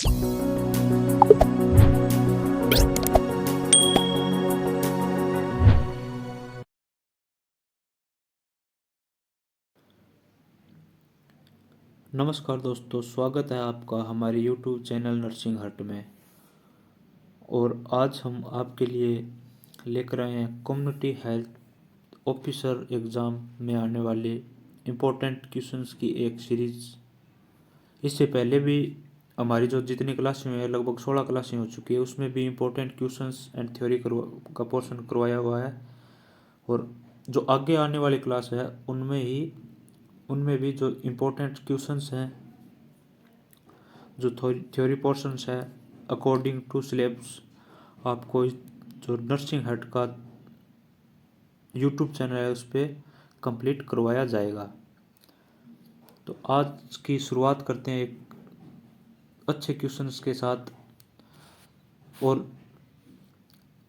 नमस्कार दोस्तों, स्वागत है आपका हमारे YouTube चैनल नर्सिंग हट में। और आज हम आपके लिए लेकर आए हैं कम्युनिटी हेल्थ ऑफिसर एग्ज़ाम में आने वाले इम्पोर्टेंट क्वेश्चंस की एक सीरीज़। इससे पहले भी हमारी जो जितनी क्लासें हैं, लगभग 16 क्लासें हो चुकी है, उसमें भी इम्पोर्टेंट क्वेश्चंस एंड थ्योरी का पोर्शन करवाया हुआ है। और जो आगे आने वाली क्लास है उनमें भी जो इम्पोर्टेंट क्वेश्चंस हैं, जो थ्योरी पोर्शंस है, अकॉर्डिंग टू सिलेबस आपको जो नर्सिंग हट का यूट्यूब चैनल है उस पर कंप्लीट करवाया जाएगा। तो आज की शुरुआत करते हैं एक अच्छे क्वेश्चंस के साथ। और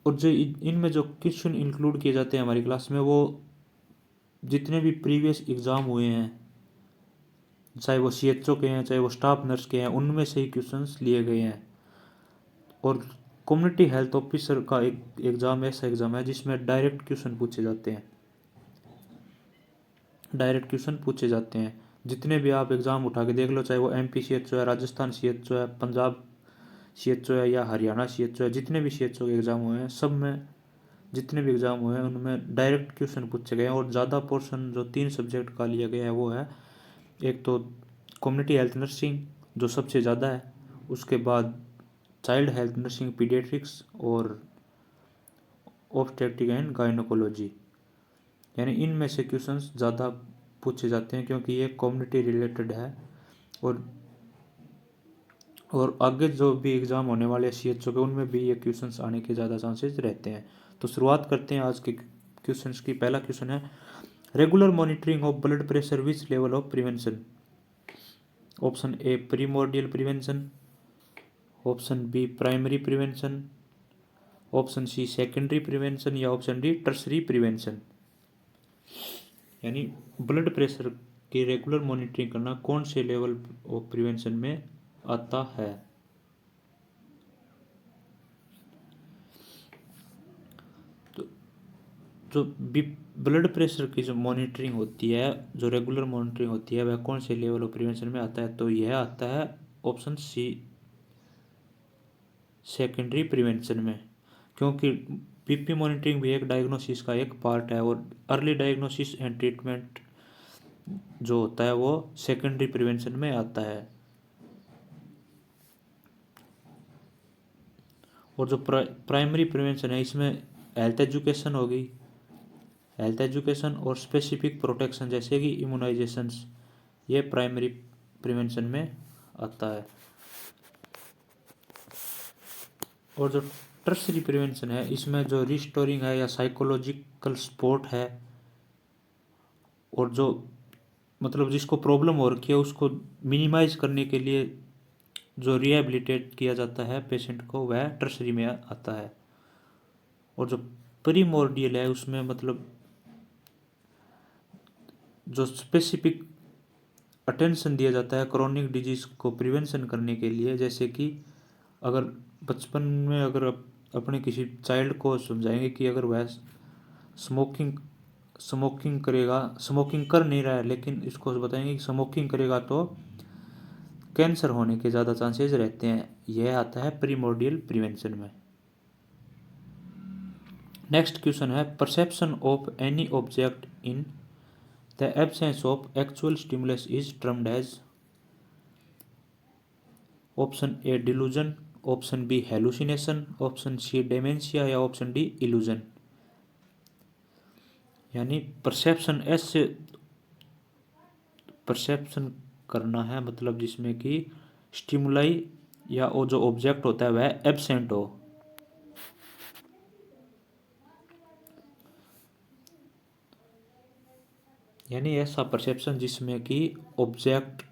जो इनमें जो क्वेश्चन इंक्लूड किए जाते हैं हमारी क्लास में, वो जितने भी प्रीवियस एग्ज़ाम हुए हैं, चाहे वो CHO के हैं, चाहे वो स्टाफ नर्स के हैं, उनमें से ही क्वेश्चंस लिए गए हैं। और कम्युनिटी हेल्थ ऑफिसर का एक एग्ज़ाम ऐसा एग्ज़ाम है जिसमें डायरेक्ट क्वेश्चन पूछे जाते हैं। जितने भी आप एग्ज़ाम उठा के देख लो, चाहे वो MP CHO है, राजस्थान CHO है, पंजाब CHO है या हरियाणा CHO है, जितने भी CHO के एग्ज़ाम हुए हैं, सब में जितने भी एग्ज़ाम हुए हैं उनमें डायरेक्ट क्वेश्चन पूछे गए हैं। और ज़्यादा पोर्शन जो 3 सब्जेक्ट का लिया गया है वो है, एक तो कम्युनिटी हेल्थ नर्सिंग जो सबसे ज़्यादा है, उसके बाद चाइल्ड हेल्थ नर्सिंग पीडियाट्रिक्स और ऑब्स्टेट्रिक एंड गायनोकोलॉजी। यानी इनमें से क्वेश्चंस ज़्यादा पूछे जाते हैं क्योंकि ये कम्युनिटी रिलेटेड है। और आगे जो भी एग्ज़ाम होने वाले CHO के, उनमें भी ये क्वेश्चंस आने के ज़्यादा चांसेस रहते हैं। तो शुरुआत करते हैं आज के क्वेश्चंस की। पहला क्वेश्चन है, regular monitoring of blood pressure which level of prevention. Option A primordial prevention, option B primary prevention, option C secondary prevention या ऑप्शन डी टर्सरी प्रिवेंशन। यानी ब्लड प्रेशर की रेगुलर मॉनिटरिंग करना कौन से level of prevention में आता है। तो जो ब्लड प्रेशर की जो मॉनिटरिंग होती है, जो रेगुलर मॉनिटरिंग होती है, वह कौन से लेवल ऑफ प्रिवेंशन में आता है। तो यह आता है ऑप्शन सी सेकेंडरी प्रिवेंशन में, क्योंकि BP मॉनिटरिंग भी एक डायग्नोसिस का एक पार्ट है। और अर्ली डायग्नोसिस एंड ट्रीटमेंट जो होता है वो सेकेंडरी प्रिवेंशन में आता है। और जो प्राइमरी प्रिवेंशन है, इसमें हेल्थ एजुकेशन होगी, हेल्थ एजुकेशन और स्पेसिफिक प्रोटेक्शन जैसे कि इम्यूनाइजेशंस, ये प्राइमरी प्रिवेंशन में आता है। और जो टर्सरी प्रिवेंशन है, इसमें जो रिस्टोरिंग है या साइकोलॉजिकल सपोर्ट है, और जो मतलब जिसको प्रॉब्लम हो रखी है उसको मिनिमाइज करने के लिए जो रिहेबिलिटेट किया जाता है पेशेंट को, वह टर्सरी में आता है। और जो प्रीमोर्डियल है, उसमें मतलब जो स्पेसिफिक अटेंशन दिया जाता है क्रोनिक डिजीज को प्रिवेंशन करने के लिए। जैसे कि अगर बचपन में अगर अपने किसी चाइल्ड को समझाएंगे कि अगर वह स्मोकिंग करेगा, स्मोकिंग कर नहीं रहा है, लेकिन इसको बताएंगे कि स्मोकिंग करेगा तो कैंसर होने के ज़्यादा चांसेस रहते हैं, यह आता है प्रीमोर्डियल प्रिवेंशन में। नेक्स्ट क्वेश्चन है, perception of any object in the absence of actual stimulus is termed as. Option A delusion, option B hallucination, option C dementia या ऑप्शन डी इल्यूजन। यानी परसेप्शन करना है, मतलब जिसमें कि स्टिमुलाई या वो जो ऑब्जेक्ट होता है वह एब्सेंट हो। यानी ऐसा परसेप्शन जिसमें कि ऑब्जेक्ट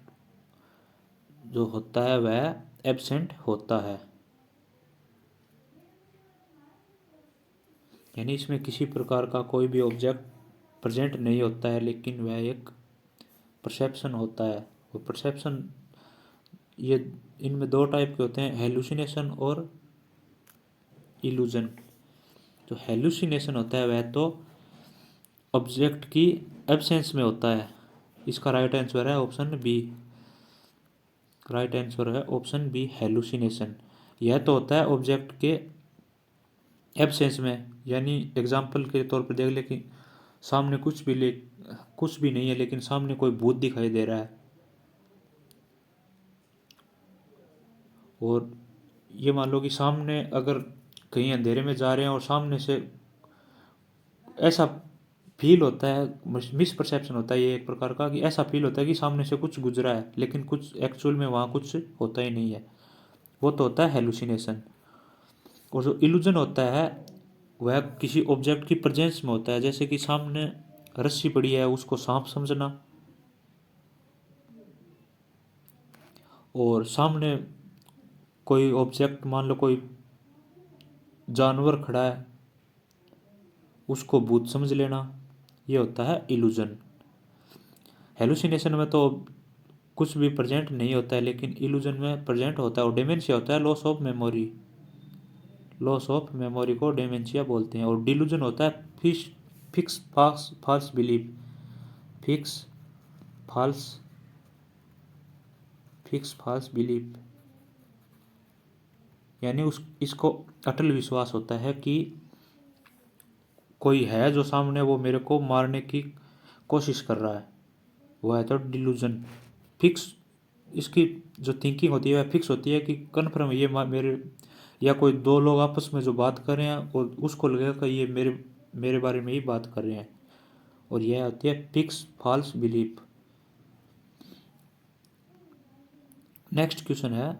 जो होता है वह एब्सेंट होता है। यानी इसमें किसी प्रकार का कोई भी ऑब्जेक्ट प्रेजेंट नहीं होता है, लेकिन वह एक परसेप्शन होता है। वो परसेप्शन ये इनमें दो टाइप के होते हैं, हेलुसिनेशन और इल्यूजन। जो हेलुसिनेशन होता है वह तो ऑब्जेक्ट की एब्सेंस में होता है। इसका राइट आंसर है ऑप्शन बी। राइट आंसर है ऑप्शन बी, हेलुसिनेशन। यह तो होता है ऑब्जेक्ट के एब्सेंस में, यानी एग्जाम्पल के तौर पर देख ले कि सामने कुछ भी नहीं है लेकिन सामने कोई भूत दिखाई दे रहा है, और ये मान लो कि सामने अगर कहीं अंधेरे में जा रहे हैं और सामने से ऐसा फील होता है, मिसपरसेप्शन होता है ये एक प्रकार का, कि ऐसा फील होता है कि सामने से कुछ गुजरा है लेकिन कुछ एक्चुअल में वहाँ कुछ होता ही नहीं है, वो तो होता है हेलुसिनेशन। और जो इल्यूजन होता है वह किसी ऑब्जेक्ट की प्रेजेंस में होता है, जैसे कि सामने रस्सी पड़ी है उसको सांप समझना, और सामने कोई ऑब्जेक्ट मान लो कोई जानवर खड़ा है उसको भूत समझ लेना, ये होता है इल्यूजन। हेलुसिनेशन में तो कुछ भी प्रेजेंट नहीं होता है लेकिन इल्यूजन में प्रेजेंट होता है, और डेमेंशिया होता है, loss of memory. Loss of memory को डेमेंशिया बोलते हैं। और डिल्यूजन होता है fix false belief. Fix false fix false belief, यानी उस इसको अटल विश्वास होता है कि कोई है जो सामने वो मेरे को मारने की कोशिश कर रहा है, वो है तो डिल्यूजन। फिक्स इसकी जो थिंकिंग होती है वह फिक्स होती है कि कन्फर्म ये मेरे, या कोई दो लोग आपस में जो बात कर रहे हैं और उसको लगेगा कि ये मेरे मेरे बारे में ही बात कर रहे हैं, और यह होती है fix false belief. Next question है,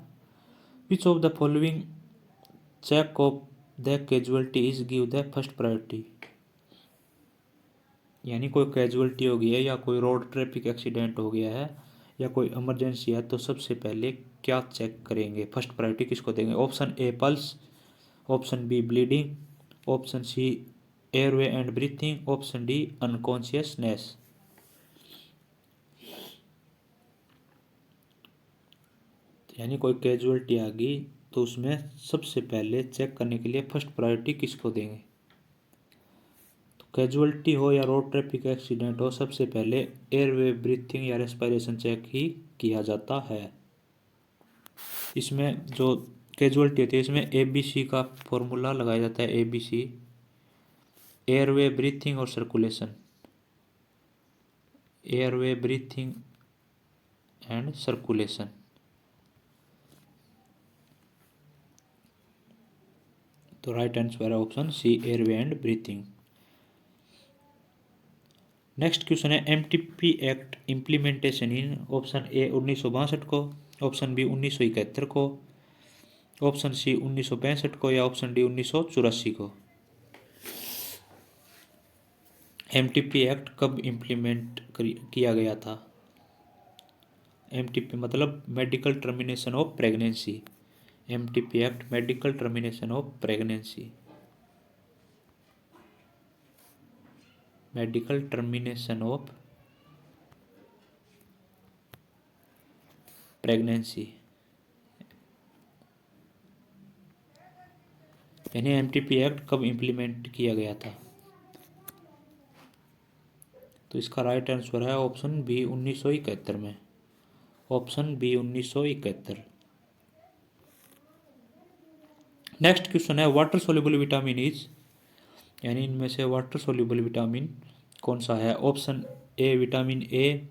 which of the following check of the casualty is give the first priority. यानी कोई कैजुअलिटी हो गई है या कोई रोड ट्रैफिक एक्सीडेंट हो गया है या कोई इमरजेंसी है, तो सबसे पहले क्या चेक करेंगे, फर्स्ट प्रायोरिटी किसको देंगे। Option A pulse, option B bleeding, option C airway and breathing, option D unconsciousness. यानी कोई कैजुअलिटी आ गई तो उसमें सबसे पहले चेक करने के लिए फर्स्ट प्रायोरिटी किसको देंगे। तो कैजुअलिटी हो या रोड ट्रैफिक एक्सीडेंट हो, सबसे पहले एयरवे ब्रीथिंग या रेस्पिरेशन चेक ही किया जाता है। इसमें जो कैजुअलिटी होती है इसमें ABC का फॉर्मूला लगाया जाता है, ABC, एयरवे ब्रीथिंग और circulation. Airway breathing and circulation. तो राइट आंसर है option C, airway and breathing. Next question है, MTP act implementation in, option A 1962 को, ऑप्शन बी 1971 को, ऑप्शन सी 1965 को, या ऑप्शन डी 1984 को। MTP एक्ट कब इम्प्लीमेंट किया गया था। MTP मतलब medical termination of pregnancy. MTP act medical termination of pregnancy. Medical termination of pregnancy, यानी MTP एक्ट कब इम्प्लीमेंट किया गया था। तो इसका राइट आंसर है ऑप्शन बी 1971 में। Option B 1971। नेक्स्ट क्वेश्चन है, वाटर सोल्यूबल विटामिन इज, यानी इनमें से वाटर सोल्यूबल विटामिन कौन सा है। Option A vitamin A,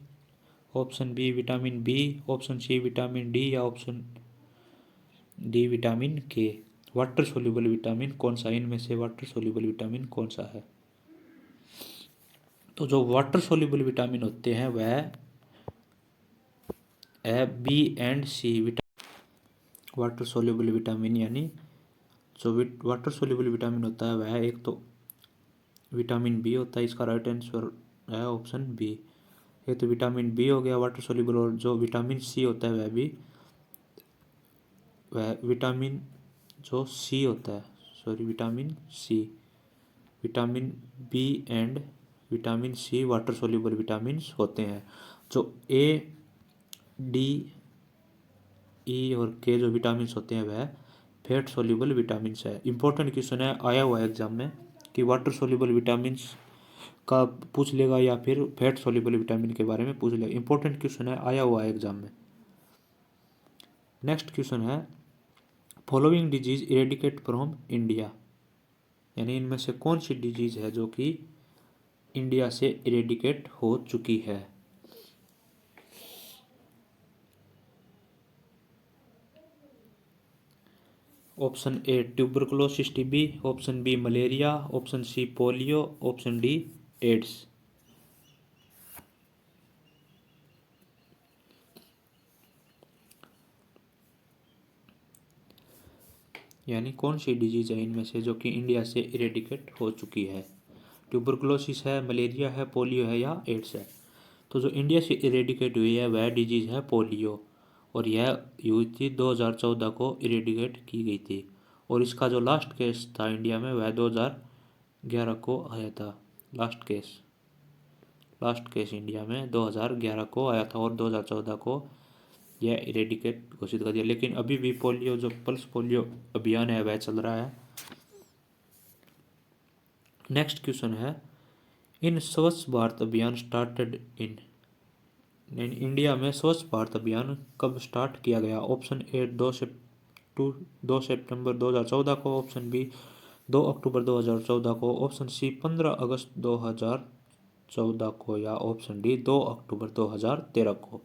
option B vitamin B, option C vitamin D, या ऑप्शन डी विटामिन के। वाटर सोल्यूबल विटामिन कौन सा, इनमें से वाटर सोल्यूबल विटामिन कौन सा है। तो जो वाटर सोल्यूबल विटामिन होते हैं वह है B and C vitamin. Water soluble vitamin यानी जो वाटर सोल्यूबल विटामिन होता है वह एक तो विटामिन बी होता है, इसका राइट आंसर है ऑप्शन बी। ये तो विटामिन बी हो गया वाटर सोल्यूबल, और जो विटामिन सी होता है वह विटामिन जो सी होता है, sorry vitamin C. Vitamin B and vitamin C water soluble vitamin होते हैं। जो ए डी ई और के जो विटामिन होते हैं वह फैट सोल्यूबल विटामिन है। इंपॉर्टेंट क्वेश्चन है, आया हुआ है एग्जाम में कि वाटर सोल्यूबल विटामिन का पूछ लेगा या फिर फैट सोल्यूबल विटामिन के बारे में पूछ लेगा। इंपॉर्टेंट क्वेश्चन है, आया हुआ है एग्जाम में। नेक्स्ट क्वेश्चन है, following disease eradicate from India, यानी इनमें से कौन सी डिजीज है जो कि इंडिया से इरेडिकेट हो चुकी है। Option A tuberculosis TB, option B malaria, option C polio, option D AIDS. यानी कौन सी डिजीज है इनमें से जो कि इंडिया से इरेडिकेट हो चुकी है। ट्यूबरकुलोसिस है, मलेरिया है, पोलियो है या एड्स है। तो जो इंडिया से इरेडिकेट हुई है वह डिजीज है पोलियो, और यह हुई थी 2014 को इरेडिकेट की गई थी। और इसका जो लास्ट केस था इंडिया में वह 2011 को आया था। लास्ट केस इंडिया में 2011 को आया था और 2014 को यह इरेडिकेट घोषित कर दिया। लेकिन अभी भी पोलियो जो पल्स पोलियो अभियान है वह चल रहा है। नेक्स्ट क्वेश्चन है, इन स्वच्छ भारत अभियान स्टार्टेड इन इंडिया में स्वच्छ भारत अभियान कब स्टार्ट किया गया। ऑप्शन ए 2 सितंबर 2014 को, ऑप्शन बी 2 अक्टूबर 2014 को, ऑप्शन सी 15 अगस्त 2014 को या ऑप्शन डी 2 अक्टूबर 2013 को।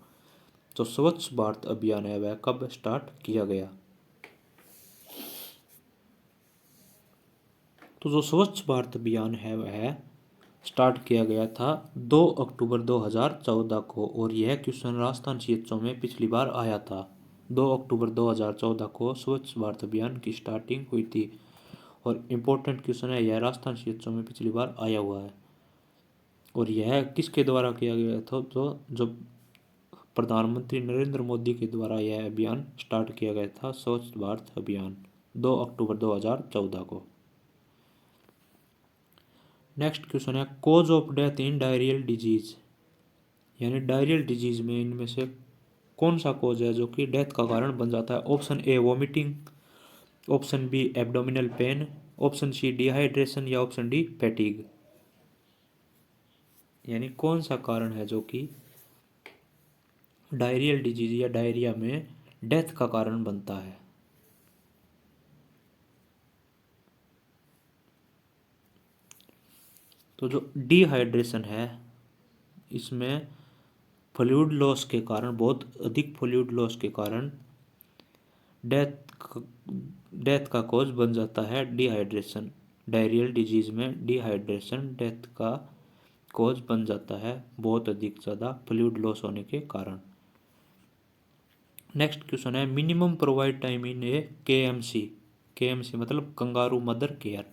तो स्वच्छ भारत अभियान है वह कब स्टार्ट किया गया। तो जो स्वच्छ भारत अभियान है वह स्टार्ट किया गया था 2 अक्टूबर 2014 को, और यह क्वेश्चन राजस्थान सीएचओ में पिछली बार आया था। 2 अक्टूबर 2014 को स्वच्छ भारत अभियान की स्टार्टिंग हुई थी, और इम्पोर्टेंट क्वेश्चन है, यह राजस्थान सीएचओ में पिछली बार आया हुआ है। और यह किसके द्वारा किया गया था, तो जो प्रधानमंत्री नरेंद्र मोदी के द्वारा यह अभियान स्टार्ट किया गया था, स्वच्छ भारत अभियान 2 अक्टूबर 2014 को। नेक्स्ट क्वेश्चन है, cause of death in diarrhoeal disease, यानी डायरियल डिजीज में इनमें से कौन सा कोज है जो कि डेथ का कारण बन जाता है। Option A vomiting, option B abdominal pain, option C dehydration या ऑप्शन डी फैटीग। यानी कौन सा कारण है जो कि डायरियल डिजीज या डायरिया में डेथ का कारण बनता है। तो जो डिहाइड्रेशन है इसमें फ्लूइड लॉस के कारण, बहुत अधिक फ्लूइड लॉस के कारण डेथ का कॉज बन जाता है डिहाइड्रेशन। डायरियल डिजीज में डिहाइड्रेशन डेथ का कॉज बन जाता है, बहुत अधिक ज़्यादा फ्लूइड लॉस होने के कारण। नेक्स्ट क्वेश्चन है, minimum provide time in a KMC, KMC मतलब kangaroo mother care.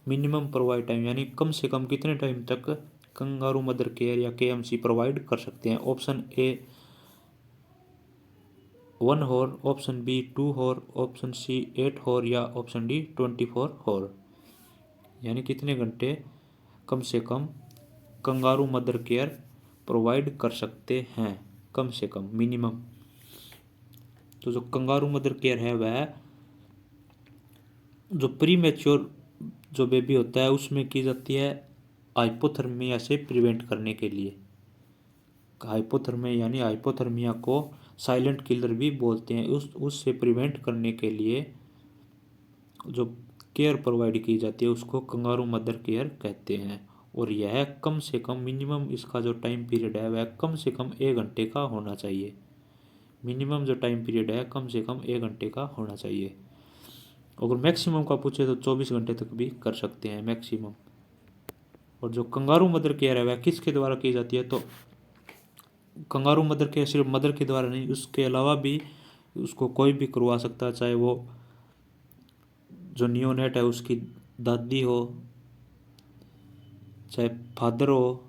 Minimum provide time यानी कम से कम कितने टाइम तक कंगारू मदर केयर या केएमसी प्रोवाइड कर सकते हैं। Option A 1 hour, option B 2 hour, option C 8 hour या ऑप्शन डी 24 हॉर। यानी कितने घंटे कम से कम कंगारू मदर केयर प्रोवाइड कर सकते हैं, कम से कम मिनिमम। तो जो कंगारू मदर केयर है वह जो प्री मैच्योर जो बेबी होता है उसमें की जाती है हाइपोथर्मिया से प्रिवेंट करने के लिए। हाइपोथर्मिया यानी हाइपोथर्मिया को साइलेंट किलर भी बोलते हैं। उससे प्रिवेंट करने के लिए जो केयर प्रोवाइड की जाती है उसको कंगारू मदर केयर कहते हैं। और यह कम से कम मिनिमम इसका जो टाइम पीरियड है वह कम से कम 1 घंटे का होना चाहिए। मिनिमम जो टाइम पीरियड है कम से कम 1 घंटे का होना चाहिए। अगर मैक्सिमम का पूछे तो 24 घंटे तक भी कर सकते हैं मैक्सिमम। और जो कंगारू मदर केयर है वह किसके द्वारा की जाती है, तो कंगारू मदर केयर सिर्फ मदर के द्वारा नहीं, उसके अलावा भी उसको कोई भी करवा सकता है, चाहे वो जो नियोनेट है उसकी दादी हो, चाहे फादर हो,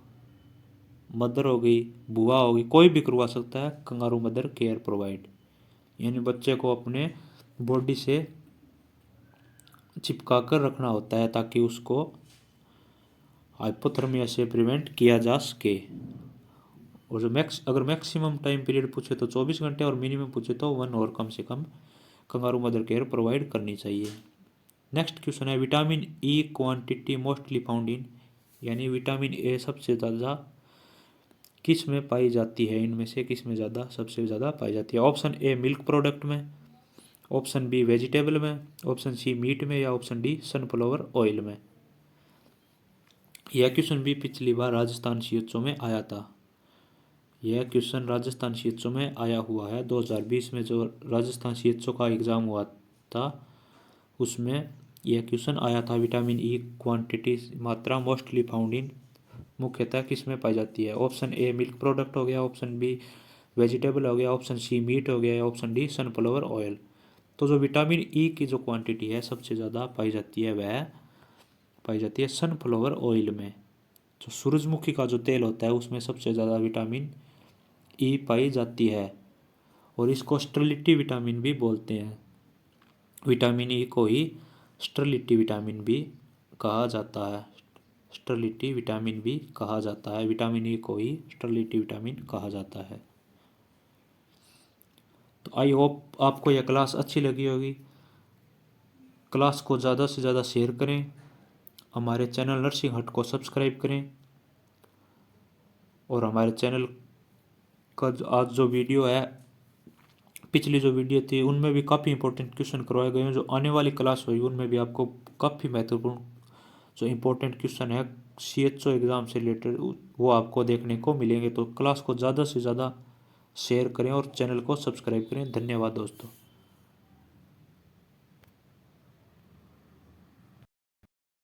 मदर हो गई, बुआ होगी, कोई भी करवा सकता है कंगारू मदर केयर प्रोवाइड। यानी बच्चे को अपने बॉडी से चिपका कर रखना होता है ताकि उसको हाइपोथर्मिया से प्रिवेंट किया जा सके। और जो अगर मैक्सिमम टाइम पीरियड पूछे तो 24 घंटे और मिनिमम पूछे तो 1 और कम से कम कंगारू मदर केयर प्रोवाइड करनी चाहिए। नेक्स्ट क्वेश्चन है vitamin E quantity mostly found in, यानी विटामिन ए सबसे ज़्यादा किस में पाई जाती है, इनमें से किस में ज़्यादा सबसे ज़्यादा पाई जाती है। ऑप्शन ए मिल्क प्रोडक्ट में, ऑप्शन बी वेजिटेबल में, ऑप्शन सी मीट में, या ऑप्शन डी सनफ्लावर ऑयल में। यह क्वेश्चन भी पिछली बार राजस्थान सीएचओ में आया था। यह क्वेश्चन राजस्थान सीएचओ में आया हुआ है। 2020 में जो राजस्थान सीएचओ का एग्ज़ाम हुआ था उसमें यह क्वेश्चन आया था। विटामिन ई क्वांटिटी मात्रा मोस्टली फाउंड इन मुख्यतः किस में पाई जाती है। ऑप्शन ए मिल्क प्रोडक्ट हो गया, ऑप्शन बी वेजिटेबल हो गया, ऑप्शन सी मीट हो गया, या ऑप्शन डी सनफ्लावर ऑयल। तो जो विटामिन ई की जो क्वांटिटी है सबसे ज़्यादा पाई जाती है वह पाई जाती है सनफ्लावर ऑयल में। जो सूरजमुखी का जो तेल होता है उसमें सबसे ज़्यादा विटामिन ई पाई जाती है, और इसको स्टेरिलिटी विटामिन भी बोलते हैं। विटामिन ई को ही स्टेरिलिटी विटामिन भी कहा जाता है। स्टेरिलिटी विटामिन भी कहा जाता है, विटामिन ई को ही स्टेरिलिटी विटामिन कहा जाता है। तो आई होप आपको यह क्लास अच्छी लगी होगी। क्लास को ज़्यादा से ज़्यादा शेयर करें, हमारे चैनल नर्सिंग हट को सब्सक्राइब करें, और हमारे चैनल का आज जो वीडियो है, पिछली जो वीडियो थी उनमें भी काफ़ी इंपॉर्टेंट क्वेश्चन करवाए गए हैं। जो आने वाली क्लास हुई उनमें भी आपको काफ़ी महत्वपूर्ण जो इंपॉर्टेंट क्वेश्चन है सीएचओ एग्ज़ाम से रिलेटेड वो आपको देखने को मिलेंगे। तो क्लास को ज़्यादा से ज़्यादा शेयर करें और चैनल को सब्सक्राइब करें। धन्यवाद दोस्तों।